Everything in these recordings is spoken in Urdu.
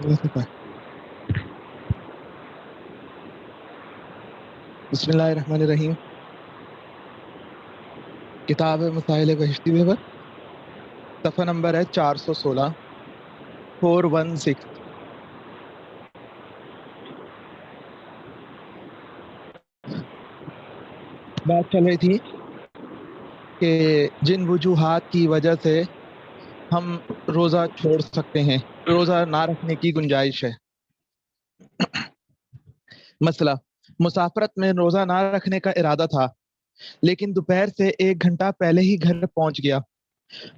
بسم اللہ الرحمن الرحیم. کتاب مسائل بہشتی میں صفحہ نمبر ہے 416 416. بات چل رہی تھی کہ جن وجوہات کی وجہ سے ہم روزہ چھوڑ سکتے ہیں، روزہ نہ رکھنے کی گنجائش ہے. مسئلہ: مسافرت میں روزہ نہ رکھنے کا ارادہ تھا لیکن دوپہر سے 1 گھنٹہ پہلے ہی گھر پہنچ گیا،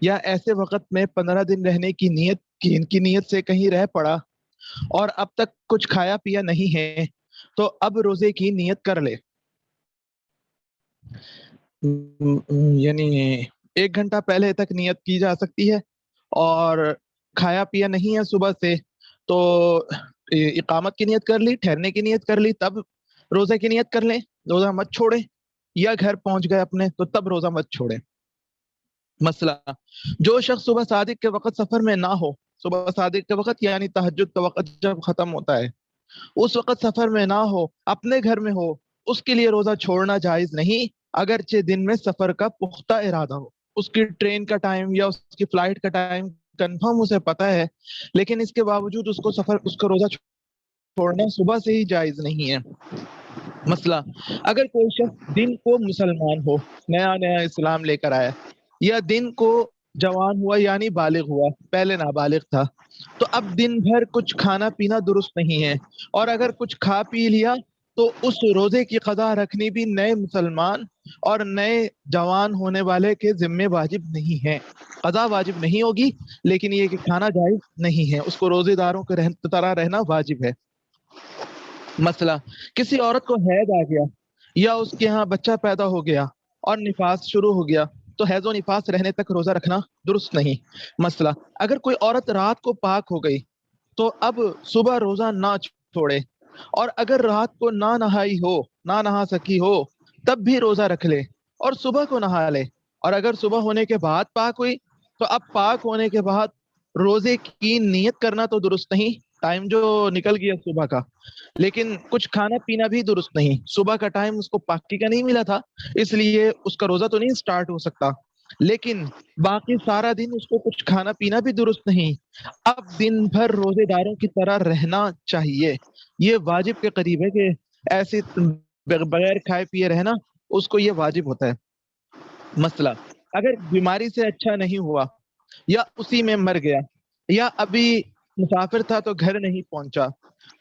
یا ایسے وقت میں 15 دن رہنے کی نیت سے کہیں رہ پڑا اور اب تک کچھ کھایا پیا نہیں ہے، تو اب روزے کی نیت کر لے. یعنی 1 گھنٹہ پہلے تک نیت کی جا سکتی ہے اور کھایا پیا نہیں ہے صبح سے، تو اقامت کی نیت کر لی، ٹھہرنے کی نیت کر لی، تب روزے کی نیت کر لیں، روزہ مت چھوڑیں. یا گھر پہنچ گئے اپنے تو تب روزہ مت چھوڑیں. مسئلہ: جو شخص صبح صادق کے وقت سفر میں نہ ہو، صبح صادق کے وقت یعنی تہجد کا وقت جب ختم ہوتا ہے، اس وقت سفر میں نہ ہو، اپنے گھر میں ہو، اس کے لیے روزہ چھوڑنا جائز نہیں، اگرچہ دن میں سفر کا پختہ ارادہ ہو. اس کی ٹرین کا ٹائم یا اس کی فلائٹ کا ٹائم کنفرم اسے پتا ہے، لیکن اس کے باوجود اس کو روزہ چھوڑنا صبح سے ہی جائز نہیں ہے. مسئلہ: اگر کوئی شخص دن کو مسلمان ہو، نیا اسلام لے کر آیا، یا دن کو جوان ہوا یعنی بالغ ہوا، پہلے نابالغ تھا، تو اب دن بھر کچھ کھانا پینا درست نہیں ہے، اور اگر کچھ کھا پی لیا تو اس روزے کی قضا رکھنی بھی نئے مسلمان اور نئے جوان ہونے والے کے ذمے واجب نہیں ہے. قضا واجب نہیں ہوگی لیکن یہ کہ کھانا جائز نہیں ہے، اس کو روزے داروں کے طرح رہنا واجب ہے. مسئلہ: کسی عورت کو حیض آ گیا یا اس کے ہاں بچہ پیدا ہو گیا اور نفاس شروع ہو گیا، تو حیض و نفاس رہنے تک روزہ رکھنا درست نہیں. مسئلہ: اگر کوئی عورت رات کو پاک ہو گئی تو اب صبح روزہ نہ چھوڑے، اور اگر رات کو نہ نہا سکی ہو تب بھی روزہ رکھ لے اور صبح کو نہا لے، اور اگر صبح ہونے کے بعد پاک ہوئی تو اب پاک ہونے کے بعد روزے کی نیت کرنا تو درست نہیں، ٹائم جو نکل گیا صبح کا، لیکن کچھ کھانا پینا بھی درست نہیں. صبح کا ٹائم اس کو پاکی کا نہیں ملا تھا، اس لیے اس کا روزہ تو نہیں سٹارٹ ہو سکتا، لیکن باقی سارا دن اس کو کچھ کھانا پینا بھی درست نہیں. اب دن بھر روزے داروں کی طرح رہنا چاہیے. یہ واجب کے قریب ہے کہ ایسے بغیر کھائے پیے رہنا اس کو یہ واجب ہوتا ہے. مسئلہ: اگر بیماری سے اچھا نہیں ہوا یا اسی میں مر گیا، یا ابھی مسافر تھا تو گھر نہیں پہنچا،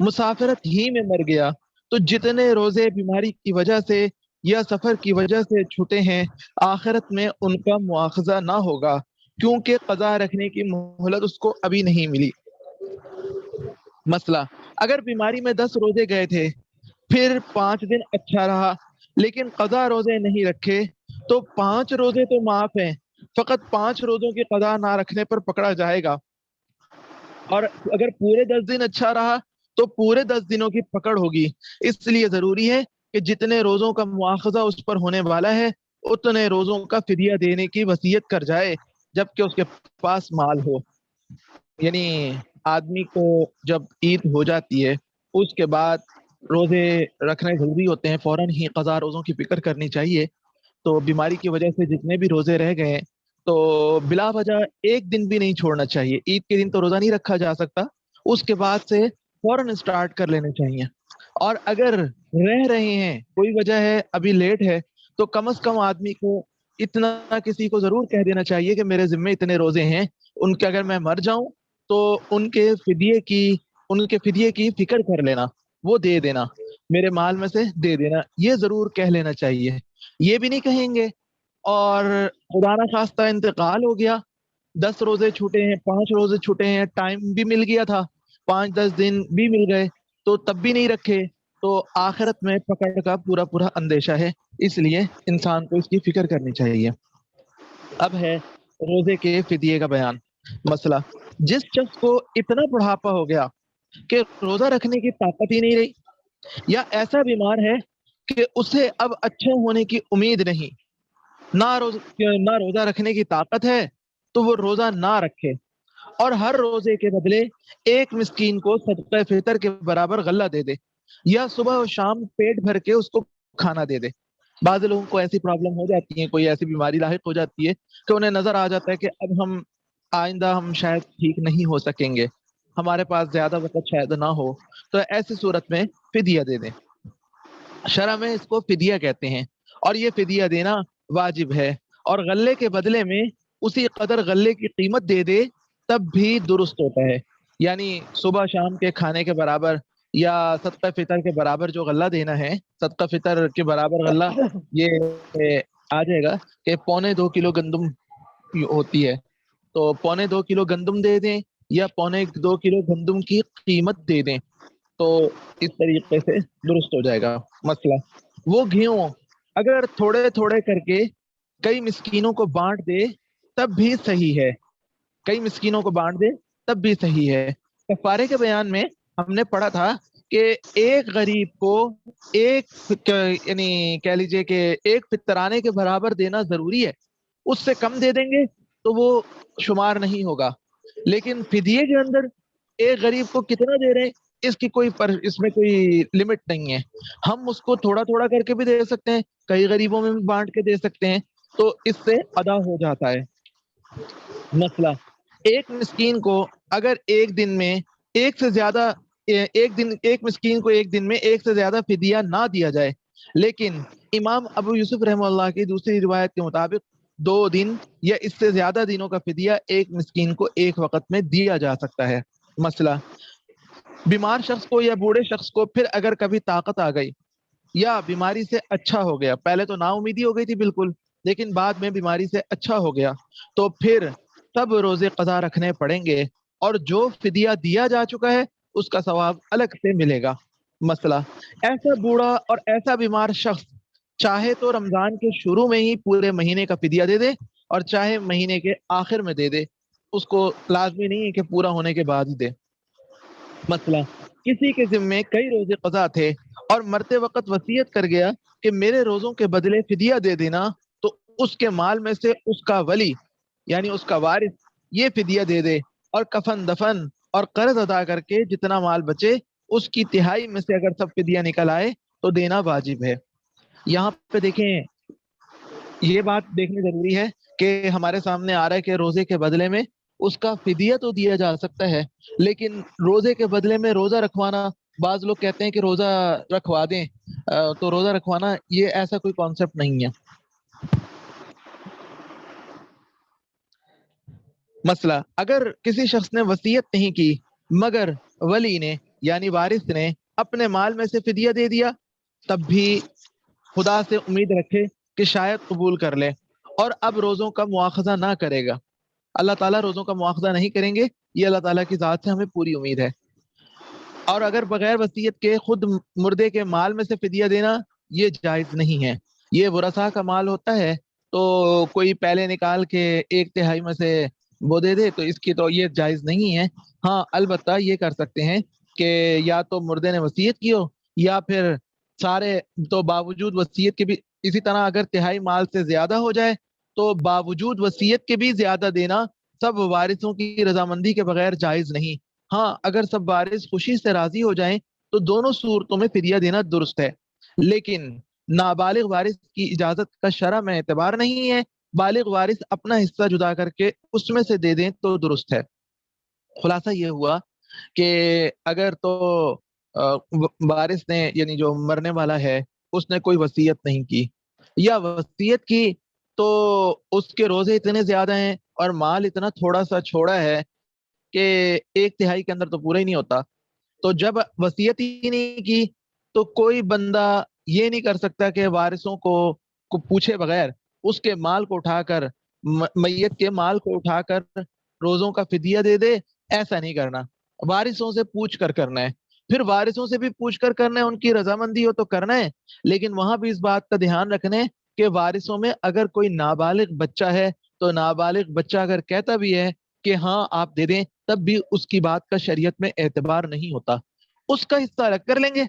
مسافرت ہی میں مر گیا، تو جتنے روزے بیماری کی وجہ سے یا سفر کی وجہ سے چھوٹے ہیں، آخرت میں ان کا مواخذہ نہ ہوگا، کیونکہ قضا رکھنے کی مہلت اس کو ابھی نہیں ملی. مسئلہ: اگر بیماری میں 10 روزے گئے تھے، پھر 5 دن اچھا رہا لیکن قضا روزے نہیں رکھے، تو 5 روزے تو معاف ہیں، فقط 5 روزوں کی قضا نہ رکھنے پر پکڑا جائے گا. اور اگر پورے 10 دن اچھا رہا تو پورے 10 دنوں کی پکڑ ہوگی. اس لیے ضروری ہے کہ جتنے روزوں کا مواخذہ اس پر ہونے والا ہے اتنے روزوں کا فدیہ دینے کی وصیت کر جائے جبکہ اس کے پاس مال ہو. یعنی آدمی کو جب عید ہو جاتی ہے اس کے بعد روزے رکھنے ضروری ہوتے ہیں، فوراً ہی قضا روزوں کی فکر کرنی چاہیے. تو بیماری کی وجہ سے جتنے بھی روزے رہ گئے تو بلا وجہ ایک دن بھی نہیں چھوڑنا چاہیے. عید کے دن تو روزہ نہیں رکھا جا سکتا، اس کے بعد سے فوراً سٹارٹ کر لینے چاہیے. اور اگر رہ رہے ہیں، کوئی وجہ ہے، ابھی لیٹ ہے، تو کم از کم آدمی کو اتنا کسی کو ضرور کہہ دینا چاہیے کہ میرے ذمے اتنے روزے ہیں، ان کے اگر میں مر جاؤں تو ان کے فدیے کی فکر کر لینا، وہ دے دینا، میرے مال میں سے دے دینا، یہ ضرور کہہ لینا چاہیے. یہ بھی نہیں کہیں گے اور خدا نہ خواستہ انتقال ہو گیا، 10 روزے چھوٹے ہیں، 5 روزے چھوٹے ہیں، ٹائم بھی مل گیا تھا، 5-10 دن بھی مل گئے تو تب بھی نہیں رکھے، تو آخرت میں پکڑ کا پورا اندیشہ ہے. اس لیے انسان کو اس کی فکر کرنی چاہیے. اب ہے روزے کے فدیے کا بیان. مسئلہ: جس شخص کو اتنا بڑھاپا ہو گیا کہ روزہ رکھنے کی طاقت ہی نہیں رہی، یا ایسا بیمار ہے کہ اسے اب اچھا ہونے کی امید نہیں، نہ روزہ رکھنے کی طاقت ہے تو وہ روزہ نہ رکھے، اور ہر روزے کے بدلے ایک مسکین کو صدقہ فطر کے برابر غلہ دے دے، یا صبح و شام پیٹ بھر کے اس کو کھانا دے دے۔ بعض لوگوں کو ایسی پرابلم ہو جاتی ہے، کوئی ایسی بیماری لاحق ہو جاتی ہے کہ انہیں نظر آ جاتا ہے کہ اب ہم آئندہ ہم شاید ٹھیک نہیں ہو سکیں گے، ہمارے پاس زیادہ وقت شاید نہ ہو، تو ایسی صورت میں فدیہ دے دیں۔ شرع میں اس کو فدیہ کہتے ہیں، اور یہ فدیہ دینا واجب ہے، اور غلے کے بدلے میں اسی قدر غلے کی قیمت دے دے تب بھی درست ہوتا ہے۔ یعنی صبح شام کے کھانے کے برابر یا صدقہ فطر کے برابر جو غلہ دینا ہے، صدقہ فطر کے برابر غلہ یہ آ جائے گا کہ 2.25 کلو گندم ہوتی ہے، تو 2.25 کلو گندم دے دیں یا 2.25 کلو گندم کی قیمت دے دیں، تو اس طریقے سے درست ہو جائے گا مسئلہ۔ وہ گھیوں اگر تھوڑے تھوڑے کر کے کئی مسکینوں کو بانٹ دے تب بھی صحیح ہے، کئی مسکینوں کو بانٹ دے تب بھی صحیح ہے۔ کفارے کے بیان میں ہم نے پڑھا تھا کہ ایک غریب کو یعنی کہہ لیجئے کہ ایک فطرانے کے برابر دینا ضروری ہے، اس سے کم دے دیں گے تو وہ شمار نہیں ہوگا، لیکن فدیے کے اندر ایک غریب کو کتنا دے رہے ہیں اس میں کوئی لمٹ نہیں ہے، ہم اس کو تھوڑا تھوڑا کر کے بھی دے سکتے ہیں، کئی غریبوں میں بھی بانٹ کے دے سکتے ہیں، تو اس سے ادا ہو جاتا ہے مسئلہ۔ ایک مسکین کو اگر ایک دن میں ایک سے زیادہ ایک مسکین کو ایک دن میں ایک سے زیادہ فدیہ نہ دیا جائے، لیکن امام ابو یوسف رحمہ اللہ کی دوسری روایت کے مطابق 2 دن یا اس سے زیادہ دنوں کا فدیہ ایک مسکین کو ایک وقت میں دیا جا سکتا ہے مسئلہ۔ بیمار شخص کو یا بوڑھے شخص کو پھر اگر کبھی طاقت آ گئی یا بیماری سے اچھا ہو گیا، پہلے تو نا امیدی ہو گئی تھی بالکل، لیکن بعد میں بیماری سے اچھا ہو گیا، تو پھر سب روزے قضا رکھنے پڑیں گے، اور جو فدیہ دیا جا چکا ہے اس کا ثواب الگ سے ملے گا مسئلہ۔ ایسا بوڑھا اور ایسا بیمار شخص چاہے تو رمضان کے شروع میں ہی پورے مہینے کا فدیہ دے دے، اور چاہے مہینے کے آخر میں دے دے، اس کو لازمی نہیں ہے کہ پورا ہونے کے بعد ہی دے مسئلہ۔ کسی کے ذمے کئی روزے قضا تھے اور مرتے وقت وصیت کر گیا کہ میرے روزوں کے بدلے فدیہ دے دینا، تو اس کے مال میں سے اس کا ولی یعنی اس کا وارث یہ فدیہ دے دے، اور کفن دفن اور قرض ادا کر کے جتنا مال بچے اس کی تہائی میں سے اگر سب فدیہ نکل آئے تو دینا واجب ہے۔ یہاں پہ دیکھیں، یہ بات دیکھنی ضروری ہے کہ ہمارے سامنے آ رہا ہے کہ روزے کے بدلے میں اس کا فدیہ تو دیا جا سکتا ہے، لیکن روزے کے بدلے میں روزہ رکھوانا، بعض لوگ کہتے ہیں کہ روزہ رکھوا دیں، تو روزہ رکھوانا یہ ایسا کوئی کانسیپٹ نہیں ہے مسئلہ۔ اگر کسی شخص نے وصیت نہیں کی مگر ولی نے یعنی وارث نے اپنے مال میں سے فدیہ دے دیا، تب بھی خدا سے امید رکھے کہ شاید قبول کر لے، اور اب روزوں کا مواخذہ نہ کرے گا۔ اللہ تعالیٰ روزوں کا مواخذہ نہیں کریں گے، یہ اللہ تعالیٰ کی ذات سے ہمیں پوری امید ہے۔ اور اگر بغیر وصیت کے خود مردے کے مال میں سے فدیہ دینا یہ جائز نہیں ہے۔ یہ ورثاء کا مال ہوتا ہے، تو کوئی پہلے نکال کے 1/3 میں سے وہ دے دے تو اس کی تو یہ جائز نہیں ہے۔ ہاں البتہ یہ کر سکتے ہیں کہ یا تو مردے نے وصیت کی ہو، یا پھر سارے تو باوجود وصیت کے بھی اسی طرح اگر تہائی مال سے زیادہ ہو جائے تو باوجود وصیت کے بھی زیادہ دینا سب وارثوں کی رضامندی کے بغیر جائز نہیں۔ ہاں اگر سب وارث خوشی سے راضی ہو جائیں تو دونوں صورتوں میں فدیہ دینا درست ہے، لیکن نابالغ وارث کی اجازت کا شرع میں اعتبار نہیں ہے، بالغ وارث اپنا حصہ جدا کر کے اس میں سے دے دیں تو درست ہے۔ خلاصہ یہ ہوا کہ اگر تو وارث نے یعنی جو مرنے والا ہے اس نے کوئی وصیت نہیں کی، یا وصیت کی تو اس کے روزے اتنے زیادہ ہیں اور مال اتنا تھوڑا سا چھوڑا ہے کہ 1/3 کے اندر تو پورا ہی نہیں ہوتا، تو جب وصیت ہی نہیں کی تو کوئی بندہ یہ نہیں کر سکتا کہ وارثوں کو پوچھے بغیر اس کے مال کو اٹھا کر میت کے مال کو اٹھا کر روزوں کا فدیہ دے دے، ایسا نہیں کرنا، وارثوں سے پوچھ کر کرنا ہے۔ پھر وارثوں سے بھی پوچھ کر کرنا ہے، ان کی رضامندی ہو تو کرنا ہے، لیکن وہاں بھی اس بات کا دھیان رکھنا ہے کہ وارثوں میں اگر کوئی نابالغ بچہ ہے تو نابالغ بچہ اگر کہتا بھی ہے کہ ہاں آپ دے دیں، تب بھی اس کی بات کا شریعت میں اعتبار نہیں ہوتا، اس کا حصہ الگ کر لیں گے،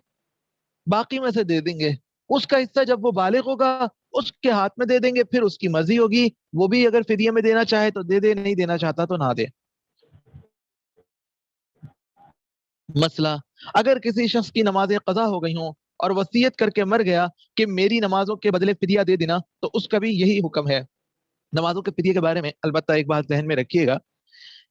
باقی میں سے دے دیں گے، اس کا حصہ جب وہ بالغ ہوگا اس کے ہاتھ میں دے دیں گے، پھر اس کی مرضی ہوگی، وہ بھی اگر فدیے میں دینا چاہے تو دے دے، نہیں دینا چاہتا تو نہ دے۔ مسئلہ، اگر کسی شخص کی نمازیں قضا ہو گئی ہوں اور وصیت کر کے مر گیا کہ میری نمازوں کے بدلے فدیہ دے دینا، تو اس کا بھی یہی حکم ہے۔ نمازوں کے فدیے کے بارے میں البتہ ایک بات ذہن میں رکھیے گا،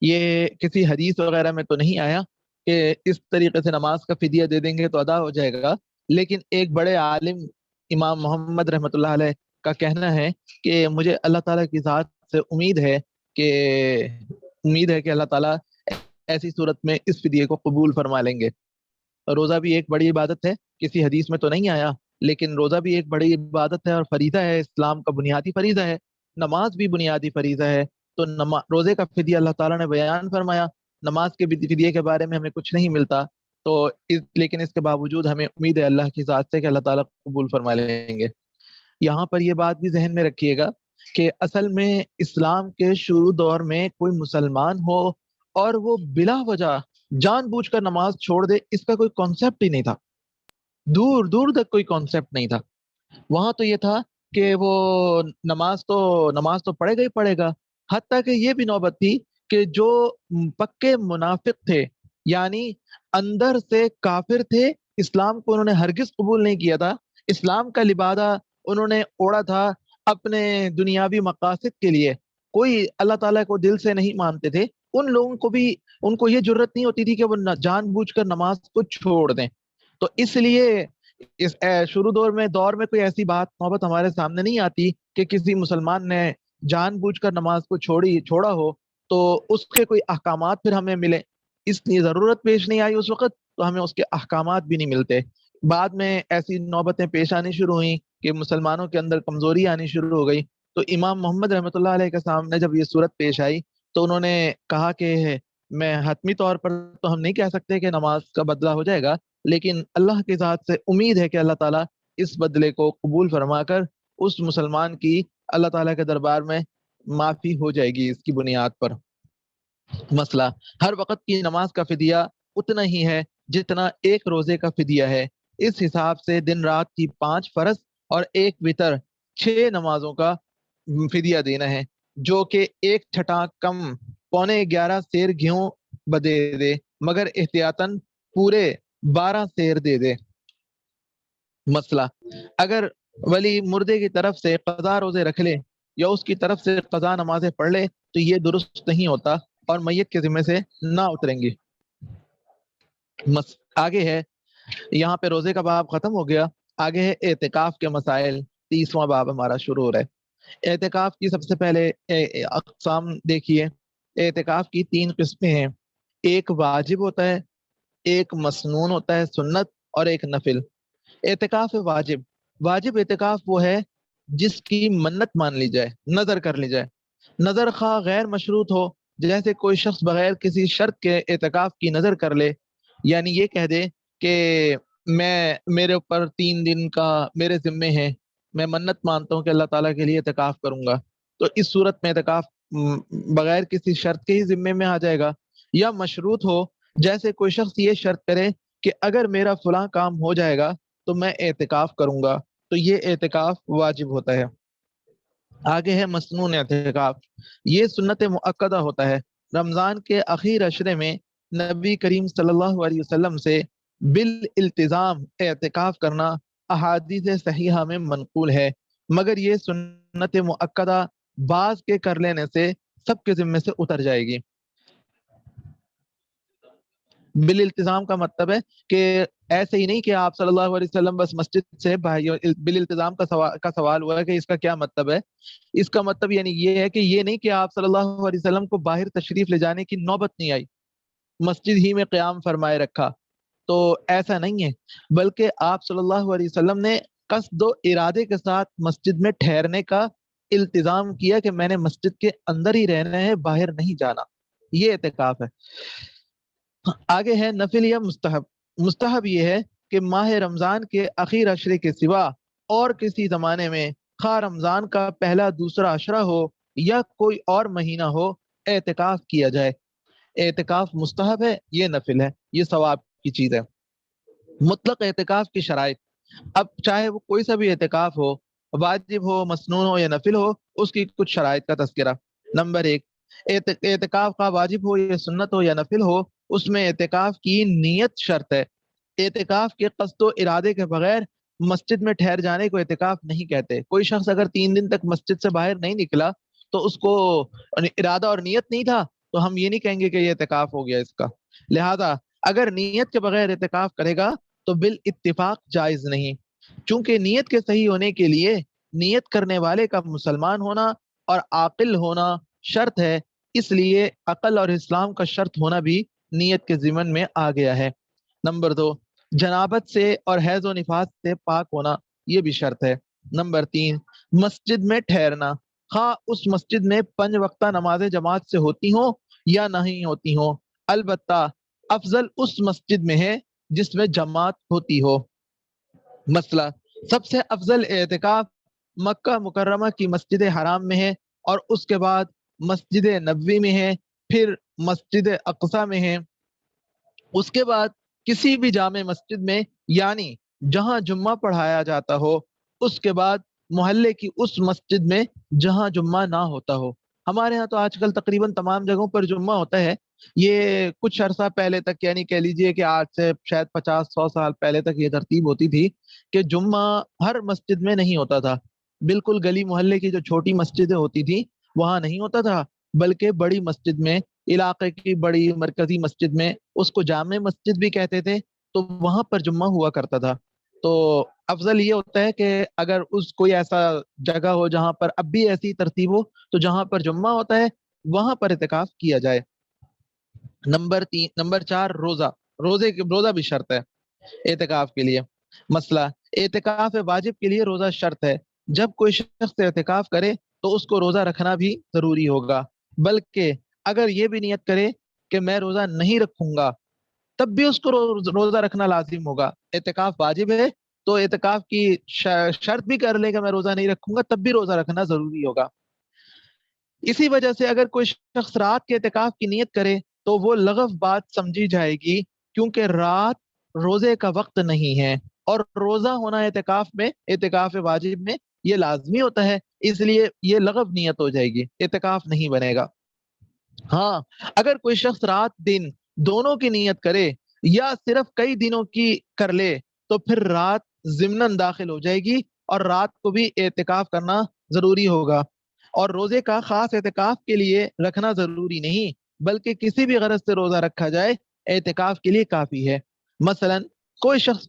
یہ کسی حدیث وغیرہ میں تو نہیں آیا کہ اس طریقے سے نماز کا فدیہ دے دیں گے تو ادا ہو جائے گا، لیکن ایک بڑے عالم امام محمد رحمۃ اللہ علیہ کا کہنا ہے کہ مجھے اللہ تعالیٰ کی ذات سے کہ امید ہے کہ اللہ تعالیٰ ایسی صورت میں اس فدیے کو قبول فرما لیں گے۔ روزہ بھی ایک بڑی عبادت ہے، کسی حدیث میں تو نہیں آیا، لیکن روزہ بھی ایک بڑی عبادت ہے اور فریضہ ہے، اسلام کا بنیادی فریضہ ہے۔ نماز بھی بنیادی فریضہ ہے، تو روزے کا فدیہ اللہ تعالیٰ نے بیان فرمایا، نماز کے فدیے کے بارے میں ہمیں کچھ نہیں ملتا، تو لیکن اس کے باوجود ہمیں امید ہے اللہ کی ذات سے کہ اللہ تعالیٰ قبول فرما لیں گے۔ یہاں پر یہ بات بھی ذہن میں رکھیے گا کہ اصل میں اسلام کے شروع دور میں کوئی مسلمان ہو اور وہ بلا وجہ جان بوجھ کر نماز چھوڑ دے، اس کا کوئی کانسیپٹ ہی نہیں تھا، دور دور تک کوئی کانسیپٹ نہیں تھا۔ وہاں تو یہ تھا کہ وہ نماز تو پڑھے گا ہی پڑھے گا، حتیٰ کہ یہ بھی نوبت تھی کہ جو پکے منافق تھے، یعنی اندر سے کافر تھے، اسلام کو انہوں نے ہرگز قبول نہیں کیا تھا، اسلام کا لبادہ انہوں نے اوڑا تھا اپنے دنیاوی مقاصد کے لیے، کوئی اللہ تعالیٰ کو دل سے نہیں مانتے تھے، ان لوگوں کو بھی ان کو یہ جرت نہیں ہوتی تھی کہ وہ جان بوجھ کر نماز کو چھوڑ دیں۔ تو اس لیے اس شروع دور میں کوئی ایسی بات نوبت ہمارے سامنے نہیں آتی کہ کسی مسلمان نے جان بوجھ کر نماز کو چھوڑا ہو تو اس کے کوئی احکامات پھر ہمیں ملے، اس لیے ضرورت پیش نہیں آئی اس وقت، تو ہمیں اس کے احکامات بھی نہیں ملتے۔ بعد میں ایسی نوبتیں پیش آنی شروع ہوئیں کہ مسلمانوں کے اندر کمزوری آنی شروع ہو گئی، تو امام محمد رحمۃ اللہ علیہ کے سامنے جب یہ صورت پیش آئی تو انہوں نے کہا کہ میں حتمی طور پر تو ہم نہیں کہہ سکتے کہ نماز کا بدلہ ہو جائے گا، لیکن اللہ کی ذات سے امید ہے کہ اللہ تعالیٰ اس بدلے کو قبول فرما کر اس مسلمان کی اللہ تعالیٰ کے دربار میں معافی ہو جائے گی اس کی بنیاد پر۔ مسئلہ، ہر وقت کی نماز کا فدیہ اتنا ہی ہے جتنا ایک روزے کا فدیہ ہے، اس حساب سے دن رات کی 5 فرض اور ایک وتر 6 نمازوں کا فدیہ دینا ہے، جو کہ 1/6 کم 11.25 سیر گیہوں بدے دے، مگر احتیاطاً پورے 12 سیر دے دے۔ مسئلہ، اگر ولی مردے کی طرف سے قضا روزے رکھ لے یا اس کی طرف سے قضا نمازیں پڑھ لے تو یہ درست نہیں ہوتا اور میت کے ذمے سے نہ اتریں گی۔ آگے ہے، یہاں پہ روزے کا باب ختم ہو گیا، آگے ہے اعتکاف کے مسائل، 30واں باب ہمارا شروع ہو رہا ہے۔ اعتکاف کی سب سے پہلے اقسام دیکھیے، اعتکاف کی 3 قسمیں ہیں، ایک واجب ہوتا ہے، ایک مسنون ہوتا ہے سنت، اور ایک نفل۔ اعتکاف واجب اعتکاف وہ ہے جس کی منت مان لی جائے، نظر کر لی جائے، نظر خواہ غیر مشروط ہو، جیسے کوئی شخص بغیر کسی شرط کے اعتکاف کی نظر کر لے، یعنی یہ کہہ دے کہ میرے اوپر 3 دن کا میرے ذمے ہے، میں منت مانتا ہوں کہ اللہ تعالیٰ کے لیے اعتکاف کروں گا، تو اس صورت میں اعتکاف بغیر کسی شرط کے ہی ذمے میں آ جائے گا۔ یا مشروط ہو، جیسے کوئی شخص یہ شرط کرے کہ اگر میرا فلاں کام ہو جائے گا تو میں اعتکاف کروں گا، تو یہ اعتکاف واجب ہوتا ہے۔ آگے ہے مسنون اعتکاف، یہ سنت مؤکدہ ہوتا ہے، رمضان کے اخیر عشرے میں نبی کریم صلی اللہ علیہ وسلم سے بالالتزام اعتکاف کرنا احادیث صحیحہ میں منقول ہے، مگر یہ سنت مؤکدہ بعض کے کر لینے سے سب کے ذمے سے اتر جائے گی۔ بالالتزام کا مطلب ہے کہ ایسے ہی نہیں کہ آپ صلی اللہ علیہ وسلم بس مسجد سے بالالتزام کا سوال ہوا ہے کہ اس کا کیا مطلب ہے، اس کا مطلب یعنی یہ ہے کہ یہ نہیں کہ آپ صلی اللہ علیہ وسلم کو باہر تشریف لے جانے کی نوبت نہیں آئی، مسجد ہی میں قیام فرمائے رکھا، تو ایسا نہیں ہے، بلکہ آپ صلی اللہ علیہ وسلم نے قصد و ارادے کے ساتھ مسجد میں ٹھہرنے کا التزام کیا کہ میں نے مسجد کے اندر ہی رہنا ہے، باہر نہیں جانا، یہ اعتکاف ہے۔ آگے ہے نفل یا مستحب۔ مستحب یہ ہے کہ ماہ رمضان کے اخیر عشرے کے سوا اور کسی زمانے میں، خواہ رمضان کا پہلا دوسرا عشرہ ہو یا کوئی اور مہینہ ہو، اعتکاف کیا جائے۔ اعتکاف مستحب ہے، یہ نفل ہے، یہ ثواب کی چیز ہے۔ مطلق اعتکاف کی شرائط، اب چاہے وہ کوئی سا بھی اعتکاف ہو، واجب ہو، مسنون ہو یا نفل ہو، اس کی کچھ شرائط کا تذکرہ۔ نمبر 1، اعتکاف کا واجب ہو یا سنت ہو یا نفل ہو، اس میں اعتکاف کی نیت شرط ہے۔ اعتکاف کے قصد و ارادے کے بغیر مسجد میں ٹھہر جانے کو اعتکاف نہیں کہتے۔ کوئی شخص اگر 3 دن تک مسجد سے باہر نہیں نکلا تو اس کو ارادہ اور نیت نہیں تھا، تو ہم یہ نہیں کہیں گے کہ یہ اعتکاف ہو گیا اس کا۔ لہذا اگر نیت کے بغیر اعتکاف کرے گا تو بالاتفاق جائز نہیں، چونکہ نیت کے صحیح ہونے کے لیے نیت کرنے والے کا مسلمان ہونا اور عاقل ہونا شرط ہے، اس لیے عقل اور اسلام کا شرط ہونا بھی نیت کے ضمن میں آ گیا ہے۔ نمبر 2، جنابت سے اور حیض و نفاس سے پاک ہونا، یہ بھی شرط ہے۔ نمبر 3، مسجد میں ٹھہرنا، خواہ اس مسجد میں 5 وقتہ نمازیں جماعت سے ہوتی ہوں یا نہیں ہوتی ہوں، البتہ افضل اس مسجد میں ہے جس میں جماعت ہوتی ہو۔ مسئلہ، سب سے افضل اعتکاف مکہ مکرمہ کی مسجد حرام میں ہے، اور اس کے بعد مسجد نبوی میں ہے، پھر مسجد اقصی میں ہے، اس کے بعد کسی بھی جامع مسجد میں، یعنی جہاں جمعہ پڑھایا جاتا ہو، اس کے بعد محلے کی اس مسجد میں جہاں جمعہ نہ ہوتا ہو۔ ہمارے ہاں تو آج کل تقریباً تمام جگہوں پر جمعہ ہوتا ہے۔ یہ کچھ عرصہ پہلے تک، یعنی کہہ لیجئے کہ آج سے شاید 50-100 سال پہلے تک یہ ترتیب ہوتی تھی کہ جمعہ ہر مسجد میں نہیں ہوتا تھا، بالکل گلی محلے کی جو چھوٹی مسجدیں ہوتی تھی وہاں نہیں ہوتا تھا، بلکہ بڑی مسجد میں، علاقے کی بڑی مرکزی مسجد میں، اس کو جامع مسجد بھی کہتے تھے، تو وہاں پر جمعہ ہوا کرتا تھا۔ تو افضل یہ ہوتا ہے کہ اگر اس کوئی ایسا جگہ ہو جہاں پر اب بھی ایسی ترتیب ہو، تو جہاں پر جمعہ ہوتا ہے وہاں پر اعتکاف کیا جائے۔ نمبر 4، روزہ بھی شرط ہے اعتکاف کے لیے۔ مسئلہ، اعتکاف واجب کے لیے روزہ شرط ہے۔ جب کوئی شخص اعتکاف کرے تو اس کو روزہ رکھنا بھی ضروری ہوگا، بلکہ اگر یہ بھی نیت کرے کہ میں روزہ نہیں رکھوں گا تب بھی اس کو روزہ رکھنا لازم ہوگا۔ اعتکاف واجب ہے تو اعتکاف کی شرط بھی کر لے کہ میں روزہ نہیں رکھوں گا تب بھی روزہ رکھنا ضروری ہوگا۔ اسی وجہ سے اگر کوئی شخص رات کے اعتکاف کی نیت کرے تو وہ لغو بات سمجھی جائے گی، کیونکہ رات روزے کا وقت نہیں ہے، اور روزہ ہونا اعتکاف واجب میں یہ لازمی ہوتا ہے، اس لیے یہ لغو نیت ہو جائے گی، اعتکاف نہیں بنے گا۔ ہاں، اگر کوئی شخص رات دن دونوں کی نیت کرے یا صرف کئی دنوں کی کر لے تو پھر رات ضمناً داخل ہو جائے گی، اور رات کو بھی اعتکاف کرنا ضروری ہوگا۔ اور روزے کا خاص اعتکاف کے لیے رکھنا ضروری نہیں، بلکہ کسی بھی غرض سے روزہ رکھا جائے اعتکاف کے لیے کافی ہے۔ مثلا کوئی شخص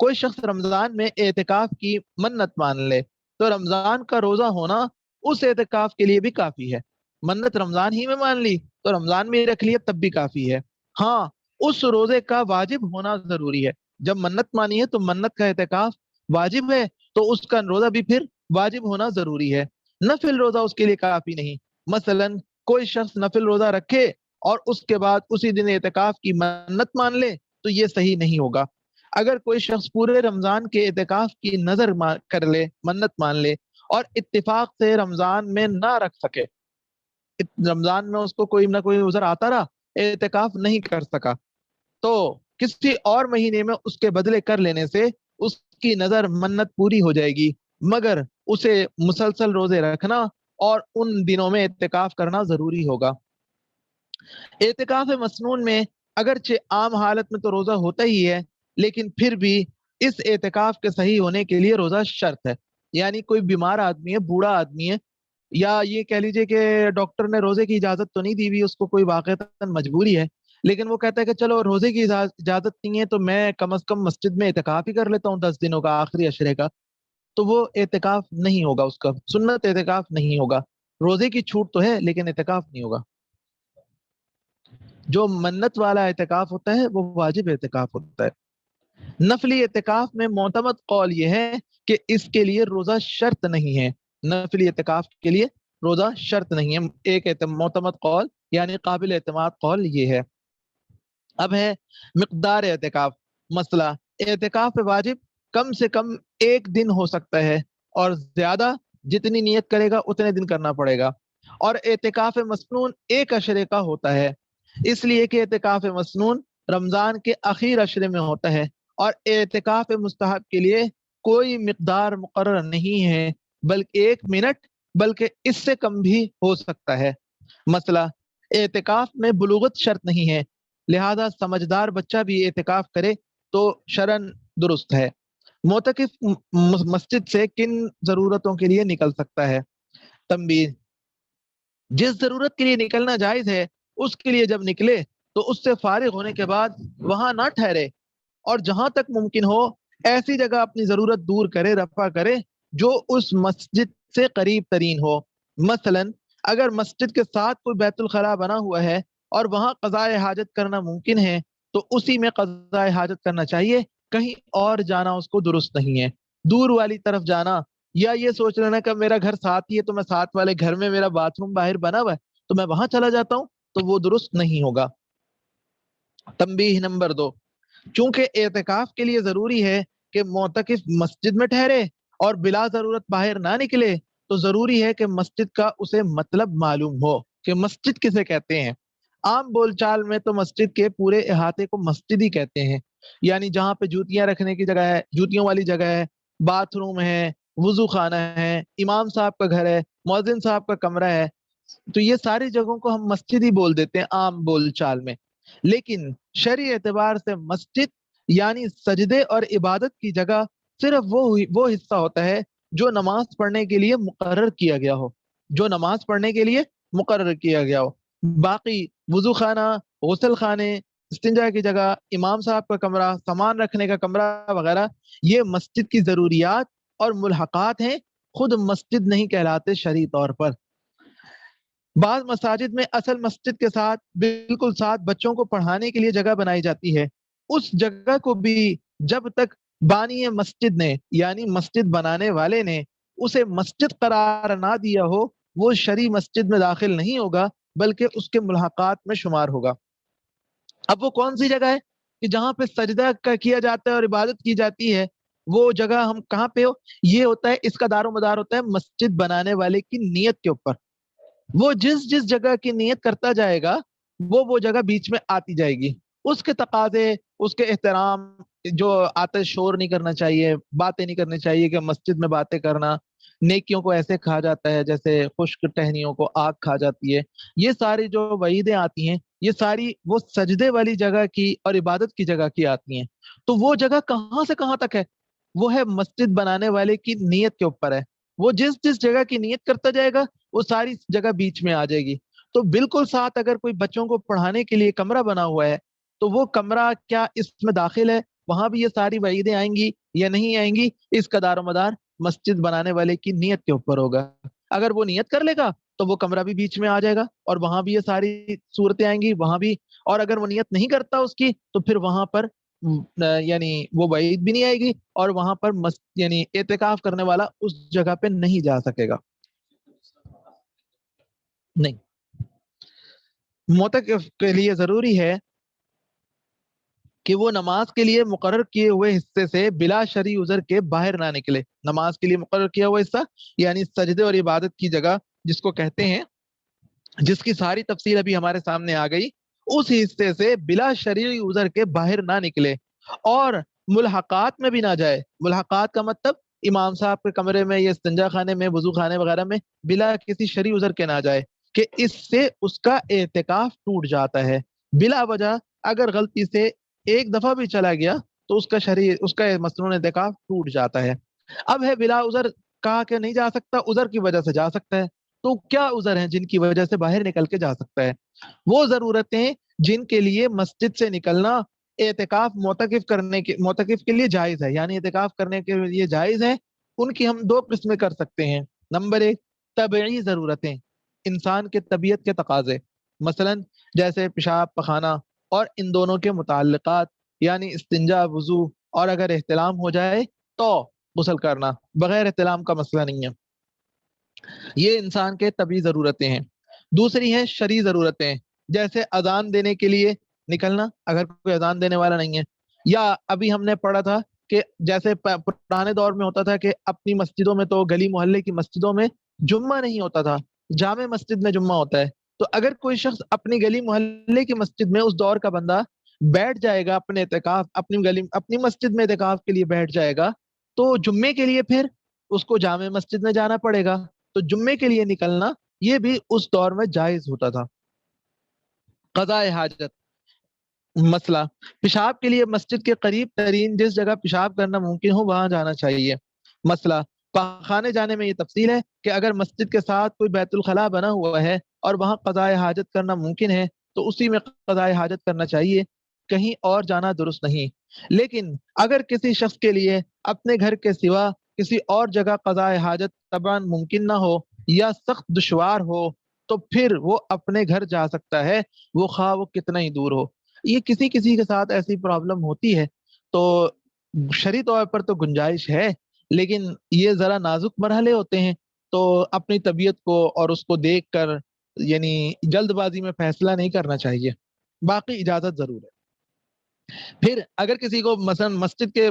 کوئی شخص رمضان میں اعتکاف کی منت مان لے تو رمضان کا روزہ ہونا اس اعتکاف کے لیے بھی کافی ہے۔ منت رمضان ہی میں مان لی تو رمضان میں رکھ لیا تب بھی کافی ہے۔ ہاں، اس روزے کا واجب ہونا ضروری ہے۔ جب منت مانی ہے تو منت کا اعتکاف واجب ہے، تو اس کا روزہ بھی پھر واجب ہونا ضروری ہے، نفل روزہ اس کے لیے کافی نہیں۔ مثلا کوئی شخص نفل روزہ رکھے اور اس کے بعد اسی دن اعتکاف کی منت مان لے تو یہ صحیح نہیں ہوگا۔ اگر کوئی شخص پورے رمضان کے اعتکاف کی نظر کر لے، منت مان لے، اور اتفاق سے رمضان میں نہ رکھ سکے، رمضان میں اس کو کوئی نہ کوئی عذر آتا رہا، اعتکاف نہیں کر سکا، تو کسی اور مہینے میں اس کے بدلے کر لینے سے اس کی نظر منت پوری ہو جائے گی، مگر اسے مسلسل روزے رکھنا اور ان دنوں میں اعتکاف کرنا ضروری ہوگا۔ اعتکاف مسنون میں اگرچہ عام حالت میں تو روزہ ہوتا ہی ہے، لیکن پھر بھی اس اعتکاف کے صحیح ہونے کے لیے روزہ شرط ہے۔ یعنی کوئی بیمار آدمی ہے، بوڑھا آدمی ہے، یا یہ کہہ لیجئے کہ ڈاکٹر نے روزے کی اجازت تو نہیں دی ہوئی، اس کو کوئی واقعتاً مجبوری ہے، لیکن وہ کہتا ہے کہ چلو روزے کی اجازت نہیں ہے تو میں کم از کم مسجد میں اعتکاف ہی کر لیتا ہوں 10 دنوں کا، آخری عشرے کا، تو وہ اعتکاف نہیں ہوگا، اس کا سنت اعتکاف نہیں ہوگا۔ روزے کی چھوٹ تو ہے لیکن اعتکاف نہیں ہوگا۔ جو منت والا اعتکاف ہوتا ہے وہ واجب اعتکاف ہوتا ہے۔ نفلی اعتکاف میں معتمد قول یہ ہے کہ اس کے لیے روزہ شرط نہیں ہے۔ نفلی اعتکاف کے لیے روزہ شرط نہیں ہے، ایک معتمد قول یعنی قابل اعتماد قول یہ ہے۔ اب ہے مقدار اعتکاف۔ مسئلہ، اعتکاف واجب کم سے کم 1 دن ہو سکتا ہے، اور زیادہ جتنی نیت کرے گا اتنے دن کرنا پڑے گا، اور اعتکاف مسنون 1 عشرے کا ہوتا ہے، اس لیے کہ اعتکاف مسنون رمضان کے اخیر عشرے میں ہوتا ہے، اور اعتکاف مستحب کے لیے کوئی مقدار مقرر نہیں ہے، بلکہ 1 منٹ، بلکہ اس سے کم بھی ہو سکتا ہے۔ مسئلہ، اعتکاف میں بلوغت شرط نہیں ہے، لہذا سمجھدار بچہ بھی اعتکاف کرے تو شرعن درست ہے۔ معتکف مسجد سے کن ضرورتوں کے لیے نکل سکتا ہے؟ تنبیہ: جس ضرورت کے لیے نکلنا جائز ہے اس کے لیے جب نکلے تو اس سے فارغ ہونے کے بعد وہاں نہ ٹھہرے، اور جہاں تک ممکن ہو ایسی جگہ اپنی ضرورت دور کرے، رفع کرے جو اس مسجد سے قریب ترین ہو۔ مثلا اگر مسجد کے ساتھ کوئی بیت الخلاء بنا ہوا ہے اور وہاں قضاء حاجت کرنا ممکن ہے تو اسی میں قضاء حاجت کرنا چاہیے، کہیں اور جانا اس کو درست نہیں ہے۔ دور والی طرف جانا یا یہ سوچ لینا کہ میرا گھر ساتھ ہی ہے تو میں ساتھ والے گھر میں میرا باتھ روم باہر بنا ہوا ہے تو میں وہاں چلا جاتا ہوں، تو وہ درست نہیں ہوگا۔ تنبیہ نمبر 2: چونکہ اعتکاف کے لیے ضروری ہے کہ معتکف مسجد میں ٹھہرے اور بلا ضرورت باہر نہ نکلے، تو ضروری ہے کہ مسجد کا اسے مطلب معلوم ہو کہ مسجد کسے کہتے ہیں۔ عام بول چال میں تو مسجد کے پورے احاطے کو مسجد ہی کہتے ہیں، یعنی جہاں پہ جوتیاں رکھنے کی جگہ ہے، جوتیوں والی جگہ ہے، باتھ روم ہے، وضو خانہ ہے، امام صاحب کا گھر ہے، مؤذن صاحب کا کمرہ ہے، تو یہ ساری جگہوں کو ہم مسجد ہی بول دیتے ہیں عام بول چال میں۔ لیکن شرعی اعتبار سے مسجد یعنی سجدے اور عبادت کی جگہ صرف وہ حصہ ہوتا ہے جو نماز پڑھنے کے لیے مقرر کیا گیا ہو، جو نماز پڑھنے کے لیے مقرر کیا گیا ہو۔ باقی وضو خانہ، غسل خانے، استنجا کی جگہ، امام صاحب کا کمرہ، سامان رکھنے کا کمرہ وغیرہ یہ مسجد کی ضروریات اور ملحقات ہیں، خود مسجد نہیں کہلاتے شرعی طور پر۔ بعض مساجد میں اصل مسجد کے ساتھ بالکل ساتھ بچوں کو پڑھانے کے لیے جگہ بنائی جاتی ہے، اس جگہ کو بھی جب تک بانی مسجد نے یعنی مسجد بنانے والے نے اسے مسجد قرار نہ دیا ہو وہ شرعی مسجد میں داخل نہیں ہوگا بلکہ اس کے ملحقات میں شمار ہوگا۔ اب وہ کون سی جگہ ہے کہ جہاں پہ سجدہ کیا جاتا ہے اور عبادت کی جاتی ہے، وہ جگہ ہم کہاں پہ ہو؟ یہ ہوتا ہے، اس کا دار و مدار ہوتا ہے مسجد بنانے والے کی نیت کے اوپر۔ وہ جس جس جگہ کی نیت کرتا جائے گا وہ جگہ بیچ میں آتی جائے گی، اس کے تقاضے، اس کے احترام، جو آتش شور نہیں کرنا چاہیے، باتیں نہیں کرنی چاہیے کہ مسجد میں باتیں کرنا نیکیوں کو ایسے کھا جاتا ہے جیسے خشک ٹہنیوں کو آگ کھا جاتی ہے، یہ ساری جو وعیدیں آتی ہیں یہ ساری وہ سجدے والی جگہ کی اور عبادت کی جگہ کی آتی ہیں۔ تو وہ جگہ کہاں سے کہاں تک ہے؟ وہ ہے مسجد بنانے والے کی نیت کے اوپر ہے، وہ جس جس جگہ کی نیت کرتا جائے گا وہ ساری جگہ بیچ میں آ جائے گی۔ تو بالکل ساتھ اگر کوئی بچوں کو پڑھانے کے لیے کمرہ بنا ہوا ہے تو وہ کمرہ کیا اس میں داخل ہے؟ وہاں بھی یہ ساری وعیدیں آئیں گی یا نہیں آئیں گی؟ اس کا دار و مدار مسجد بنانے والے کی نیت کے اوپر ہوگا۔ اگر وہ نیت کر لے گا تو وہ کمرہ بھی بیچ میں آ جائے گا اور وہاں بھی یہ ساری صورتیں آئیں گی وہاں بھی، اور اگر وہ نیت نہیں کرتا اس کی تو پھر وہاں پر یعنی وہ وعید بھی نہیں آئے گی اور وہاں پر یعنی اعتکاف کرنے والا اس جگہ پہ نہیں جا سکے گا۔ نہیں، معتکف کے لیے ضروری ہے کہ وہ نماز کے لیے مقرر کیے ہوئے حصے سے بلا شرعی عذر کے باہر نہ نکلے۔ نماز کے لیے مقرر کیا ہوا حصہ یعنی سجدے اور عبادت کی جگہ جس کو کہتے ہیں، جس کی ساری تفصیل ابھی ہمارے سامنے آ گئی، اس حصے سے بلا شرعی عذر کے باہر نہ نکلے اور ملحقات میں بھی نہ جائے۔ ملحقات کا مطلب امام صاحب کے کمرے میں یا استنجا خانے میں، وضو خانے وغیرہ میں بلا کسی شرعی عذر کے نہ جائے کہ اس سے اس کا اعتکاف ٹوٹ جاتا ہے۔ بلا وجہ اگر غلطی سے ایک دفعہ بھی چلا گیا تو اس کا مسنون اعتکاف ٹوٹ جاتا ہے۔ اب ہے بلا عذر، کہا کہ نہیں جا سکتا، عذر کی وجہ سے جا سکتا ہے۔ تو کیا عذر ہیں جن کی وجہ سے باہر نکل کے جا سکتا ہے؟ وہ ضرورتیں جن کے لیے مسجد سے نکلنا اعتکاف معتکف کے لیے جائز ہے، یعنی اعتکاف کرنے کے لیے جائز ہے، ان کی ہم دو قسمیں کر سکتے ہیں۔ نمبر ایک، طبعی ضرورتیں، انسان کے طبیعت کے تقاضے، مثلا جیسے پیشاب پخانہ اور ان دونوں کے متعلقات، یعنی استنجا، وضو، اور اگر احتلام ہو جائے تو غسل کرنا، بغیر احتلام کا مسئلہ نہیں ہے۔ یہ انسان کے طبعی ضرورتیں ہیں۔ دوسری ہیں شرعی ضرورتیں، جیسے اذان دینے کے لیے نکلنا اگر کوئی اذان دینے والا نہیں ہے، یا ابھی ہم نے پڑھا تھا کہ جیسے پرانے دور میں ہوتا تھا کہ اپنی مسجدوں میں تو گلی محلے کی مسجدوں میں جمعہ نہیں ہوتا تھا، جامع مسجد میں جمعہ ہوتا ہے۔ تو اگر کوئی شخص اپنی گلی محلے کی مسجد میں، اس دور کا بندہ بیٹھ جائے گا اپنے اعتکاف، اپنی مسجد میں اعتکاف کے لیے بیٹھ جائے گا تو جمعے کے لیے پھر اس کو جامع مسجد میں جانا پڑے گا، تو جمعے کے لیے نکلنا یہ بھی اس دور میں جائز ہوتا تھا۔ قضاء حاجت، مسئلہ پیشاب کے لیے مسجد کے قریب ترین جس جگہ پیشاب کرنا ممکن ہو وہاں جانا چاہیے۔ مسئلہ پاخانے جانے میں یہ تفصیل ہے کہ اگر مسجد کے ساتھ کوئی بیت الخلاء بنا ہوا ہے اور وہاں قضاء حاجت کرنا ممکن ہے تو اسی میں قضاء حاجت کرنا چاہیے، کہیں اور جانا درست نہیں۔ لیکن اگر کسی شخص کے لیے اپنے گھر کے سوا کسی اور جگہ قضاء حاجت طبعا ممکن نہ ہو یا سخت دشوار ہو تو پھر وہ اپنے گھر جا سکتا ہے، وہ خواہ وہ کتنا ہی دور ہو۔ یہ کسی کسی کے ساتھ ایسی پرابلم ہوتی ہے تو شرعی طور پر تو گنجائش ہے، لیکن یہ ذرا نازک مرحلے ہوتے ہیں تو اپنی طبیعت کو اور اس کو دیکھ کر یعنی جلد بازی میں فیصلہ نہیں کرنا چاہیے، باقی اجازت ضرور ہے۔ پھر اگر کسی کو مثلا مسجد کے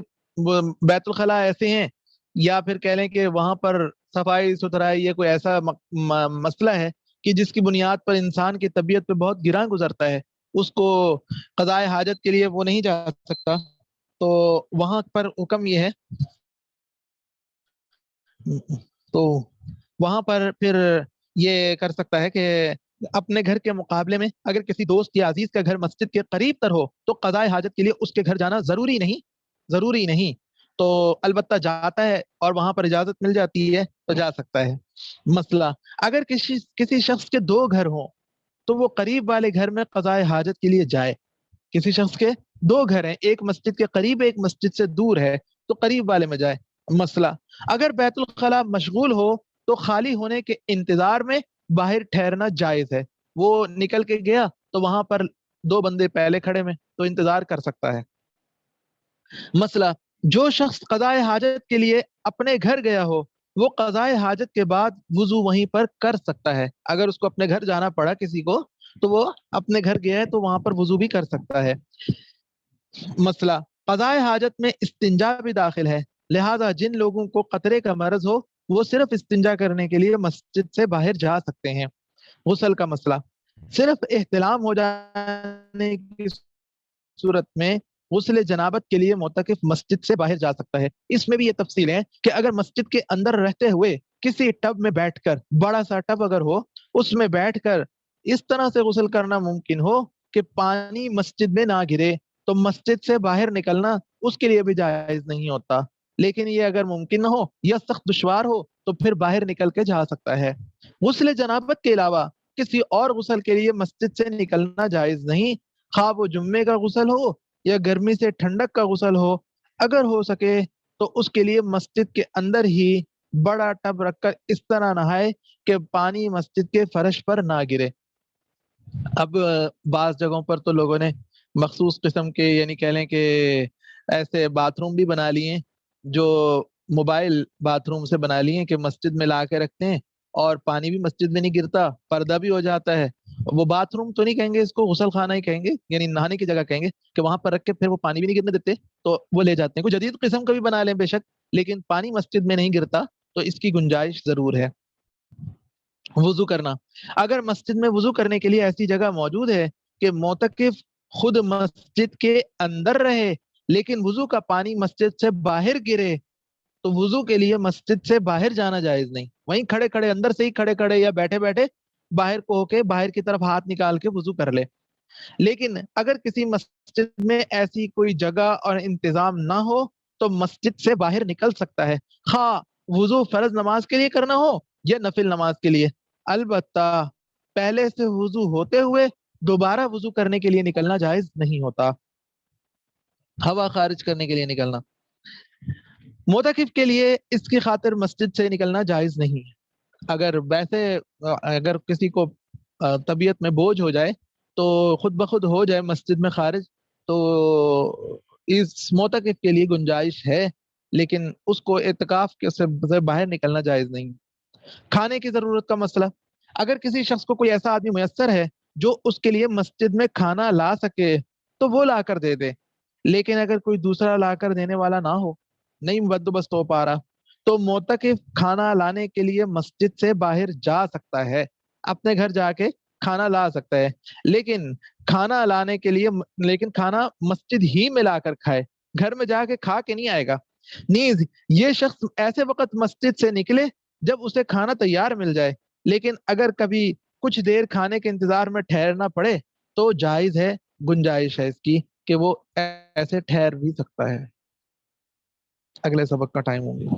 بیت الخلاء ایسے ہیں یا پھر کہہ لیں کہ وہاں پر صفائی ستھرائی یہ کوئی ایسا مسئلہ ہے کہ جس کی بنیاد پر انسان کی طبیعت پہ بہت گراں گزرتا ہے، اس کو قضاء حاجت کے لیے وہ نہیں جا سکتا، تو وہاں پر حکم یہ ہے، تو وہاں پر پھر یہ کر سکتا ہے کہ اپنے گھر کے مقابلے میں اگر کسی دوست یا عزیز کا گھر مسجد کے قریب تر ہو تو قضاء حاجت کے لیے اس کے گھر جانا ضروری نہیں تو البتہ جاتا ہے اور وہاں پر اجازت مل جاتی ہے تو جا سکتا ہے۔ مسئلہ اگر کسی شخص کے دو گھر ہوں تو وہ قریب والے گھر میں قضاء حاجت کے لیے جائے۔ کسی شخص کے دو گھر ہیں، ایک مسجد کے قریب ایک مسجد سے دور ہے تو قریب والے میں جائے۔ مسئلہ اگر بیت الخلاء مشغول ہو تو خالی ہونے کے انتظار میں باہر ٹھہرنا جائز ہے۔ وہ نکل کے گیا تو وہاں پر دو بندے پہلے کھڑے میں تو انتظار کر سکتا ہے۔ مسئلہ جو شخص قضاء حاجت کے لیے اپنے گھر گیا ہو وہ قضاء حاجت کے بعد وضو وہیں پر کر سکتا ہے۔ اگر اس کو اپنے گھر جانا پڑا کسی کو تو وہ اپنے گھر گیا ہے تو وہاں پر وضو بھی کر سکتا ہے۔ مسئلہ قضاء حاجت میں استنجا بھی داخل ہے، لہذا جن لوگوں کو قطرے کا مرض ہو وہ صرف استنجا کرنے کے لیے مسجد سے باہر جا سکتے ہیں۔ غسل کا مسئلہ صرف احتلام ہو جانے کی صورت میں غسل جنابت کے لیے معتکف مسجد سے باہر جا سکتا ہے۔ اس میں بھی یہ تفصیل ہے کہ اگر مسجد کے اندر رہتے ہوئے کسی ٹب میں بیٹھ کر، بڑا سا ٹب اگر ہو اس میں بیٹھ کر اس طرح سے غسل کرنا ممکن ہو کہ پانی مسجد میں نہ گرے تو مسجد سے باہر نکلنا اس کے لیے بھی جائز نہیں ہوتا، لیکن یہ اگر ممکن نہ ہو یا سخت دشوار ہو تو پھر باہر نکل کے جا سکتا ہے۔ غسل جنابت کے علاوہ کسی اور غسل کے لیے مسجد سے نکلنا جائز نہیں، خواہ وہ جمعے کا غسل ہو یا گرمی سے ٹھنڈک کا غسل ہو۔ اگر ہو سکے تو اس کے لیے مسجد کے اندر ہی بڑا ٹب رکھ کر اس طرح نہائے کہ پانی مسجد کے فرش پر نہ گرے۔ اب بعض جگہوں پر تو لوگوں نے مخصوص قسم کے یعنی کہہ لیں کہ ایسے باتھ روم بھی بنا لیے ہیں جو موبائل باتھ روم سے بنا لیے ہیں کہ مسجد میں لا کے رکھتے ہیں اور پانی بھی مسجد میں نہیں گرتا، پردہ بھی ہو جاتا ہے۔ وہ باتھ روم تو نہیں کہیں گے، اس کو غسل خانہ ہی کہیں گے، یعنی نہانے کی جگہ کہیں گے کہ وہاں پر رکھ کے پھر وہ پانی بھی نہیں گرنے دیتے تو وہ لے جاتے ہیں۔ کوئی جدید قسم کا بھی بنا لیں بے شک، لیکن پانی مسجد میں نہیں گرتا تو اس کی گنجائش ضرور ہے۔ وضو کرنا اگر مسجد میں وضو کرنے کے لیے ایسی جگہ موجود ہے کہ معتکف خود مسجد کے اندر رہے لیکن وضو کا پانی مسجد سے باہر گرے تو وضو کے لیے مسجد سے باہر جانا جائز نہیں، وہیں کھڑے کھڑے اندر سے ہی کھڑے کھڑے یا بیٹھے بیٹھے باہر کو ہو کے باہر کی طرف ہاتھ نکال کے وضو کر لے۔ لیکن اگر کسی مسجد میں ایسی کوئی جگہ اور انتظام نہ ہو تو مسجد سے باہر نکل سکتا ہے، خواہ وضو فرض نماز کے لیے کرنا ہو یا نفل نماز کے لیے، البتہ پہلے سے وضو ہوتے ہوئے دوبارہ وضو کرنے کے لیے نکلنا جائز نہیں ہوتا، ہوا خارج کرنے کے لیے نکلنا۔ معتکف کے لیے اس کی خاطر مسجد سے نکلنا جائز نہیں ہے۔ اگر ویسے اگر کسی کو طبیعت میں بوجھ ہو جائے تو خود بخود ہو جائے مسجد میں خارج تو اس معتکف کے لیے گنجائش ہے، لیکن اس کو اعتکاف سے باہر نکلنا جائز نہیں۔ کھانے کی ضرورت کا مسئلہ اگر کسی شخص کو کوئی ایسا آدمی میسر ہے جو اس کے لیے مسجد میں کھانا لا سکے تو وہ لا کر دے دے، لیکن اگر کوئی دوسرا لا کر دینے والا نہ ہو، نہیں بندوبست ہو پا رہا تو معتکف کھانا لانے کے لیے مسجد سے باہر جا سکتا ہے، اپنے گھر جا کے کھانا لا سکتا ہے، لیکن کھانا لانے کے لیے کھانا مسجد ہی میں لا کر کھائے، گھر میں جا کے کھا کے نہیں آئے گا۔ نیز یہ شخص ایسے وقت مسجد سے نکلے جب اسے کھانا تیار مل جائے، لیکن اگر کبھی کچھ دیر کھانے کے انتظار میں ٹھہرنا پڑے تو جائز ہے، گنجائش ہے اس کی کہ وہ ایسے ٹھہر بھی سکتا ہے۔ اگلے سبق کا ٹائم ہو گیا۔